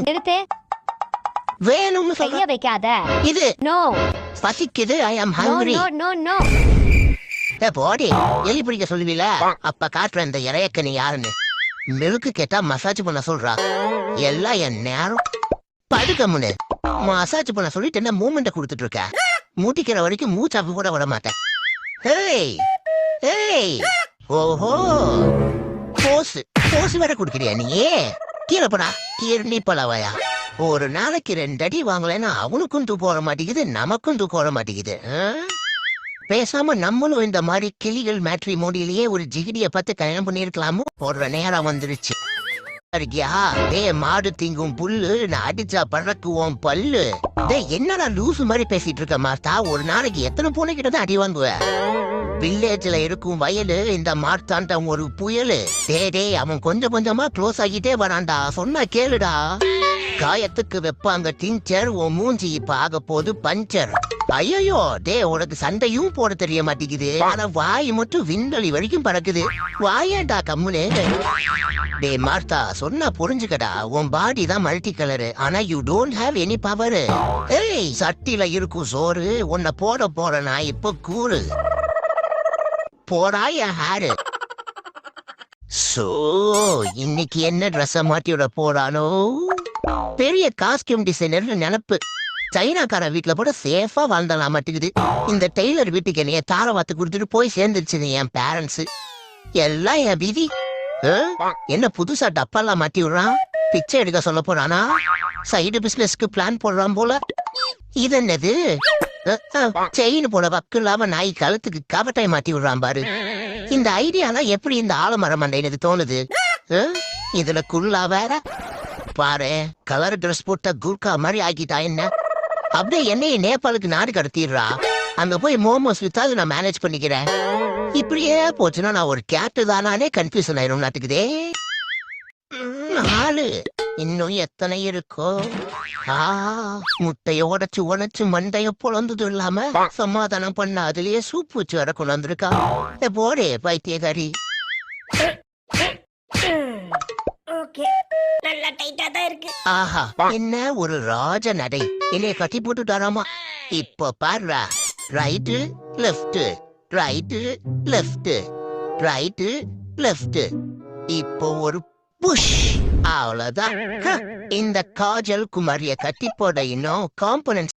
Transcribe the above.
நிறுத்து. வேணும்னு கைய சொல்ற. வைக்காத. இது நோ பசிக்குது. I am no hungry. No no no. போடி எலி பிடிக்க சொல்லுவீல, அப்ப காட்டுற இந்த இறையக்க நீ யாருன்னு. மில்க்கு கேட்டா மசாஜ் பண்ண சொல்றா. எல்லாம் என் நேரம். படுக்கமுன்னு மசாஜ் பண்ண சொல்லிட்டு என்ன மூமெண்ட கொடுத்துட்டு இருக்க. மூட்டிக்கிற வரைக்கும் மூச்சாப்பு கூட விட மாட்டேன். ஏய் ஏய் ஓஹோ போஸ் போஸ் வேற குடுக்கிறியா நீ? கீழே போடா கீழே பலவையா. ஒரு நாளைக்கு 2 அடி வாங்கலைன்னா அவனுக்கும் தூக்கம் வர மாட்டேங்குது, நமக்கும் தூக்கம் வர மாட்டேங்குது. பேசாம நம்மளும் இந்த மாதிரி கிளிகள் மேட்ரி மோடியிலேயே ஒரு ஜிகிடிய பார்த்து கல்யாணம் பண்ணிருக்கலாமோ. போடுற நேரம் வந்துருச்சு. இருக்கியா? மாடு திங்கும் புல்லு நான் அடிச்சா பறக்குவோம் பல்லு. என்னடா லூசு மாதிரி பேசிட்டு இருக்க மார்த்தா? ஒரு நாளைக்கு எத்தனை பூனை கிட்ட தான் அடி வாங்குவ? வில்லேஜ்ல இருக்கும் வயலு இந்த மார்த்தாண்ட ஒரு புயலு. டே அவன் கொஞ்சம் கொஞ்சமா க்ளோஸ் ஆகிட்டே வரான்டா. சொன்னா கேளுடா. காயத்துக்கு வெப்பாங்க டிஞ்சர், உன் மூஞ்சி இப்ப ஆக போது பஞ்சர். ஐயோ உனக்கு சண்டையும் போட தெரிய மாட்டேங்குது, ஆனா வாய் மட்டும் விண்வெளி வரைக்கும் பறக்குது. வாயேண்டா கம்முனே. மார்த்தா சொன்னா புரிஞ்சுக்கடா. உன் பாடி தான் மல்டி கலரு, ஆனா you don't have any power. ஏய் சட்டில இருக்கும் சோறு உன்னை போட போறனா இப்ப கூறு. போடா என் ஹேரு. சோ இன்னைக்கு என்ன ட்ரெஸ் மாட்டியோட போறானோ? பெரிய காஸ்டியூம் டிசைனர் நினப்பு. சைனாக்கார வீட்டுல போட சேஃபா வாழ்ந்தலாம் மாட்டேங்குது. இந்த டெய்லர் வீட்டுக்கு என்னைய தாரவாத்து கொடுத்துட்டு போய் சேர்ந்துருச்சு என் பேரண்ட்ஸ். எல்லாம் என் விதி. என்ன புதுசா டப்பாலாம் மாட்டி விடுறான்? பிச்சை எடுக்க சொல்ல போறானா? சைடு பிசினஸ்க்கு பிளான் போடுறான் போல. இது என்னது? செயின் போல வக்கு இல்லாம நாய் கழுத்துக்கு கவட்டாய் மாட்டி விடுறான் பாரு. இந்த ஐடியாலாம் எப்படி இந்த ஆலமரம் மண்டைனது தோணுது? இதுல குள்ளா வேற பாரு. கலர் ட்ரெஸ் போட்ட குர்கா மாதிரி ஆக்கிட்டா என்ன? அப்படியே என்னைய நேபாளுக்கு நாடு கடத்திடுறா. அங்க போய் மோமோஸ் வித்தாது நான் மேனேஜ் பண்ணிக்கிறேன். இப்படியே போச்சுன்னா நான் ஒரு கேட்டு தானே கன்ஃபியூஷன் ஆயிரும் நாட்டுக்குதே. ஆளு இன்னும் எத்தனை இருக்கோ? முட்டைய உடைச்சு உடைச்சு மண்டைய பொழந்தது இல்லாம சமாதானம் பண்ண அதுலயே சூப்பு வச்சு வர கொண்டு வந்திருக்கா. போடே பைத்தியகாரி. ஆஹா என்ன ஒரு ராஜ நடை. என்னைய கட்டி போட்டுட்டாராமா. இப்போ பாருடா. Right left right left right left. இப்போ ஒரு புஷ். அவ்வளவுதான். இந்த காஜல் குமாரிய கட்டி போட இன்னும் காம்பனன்ட்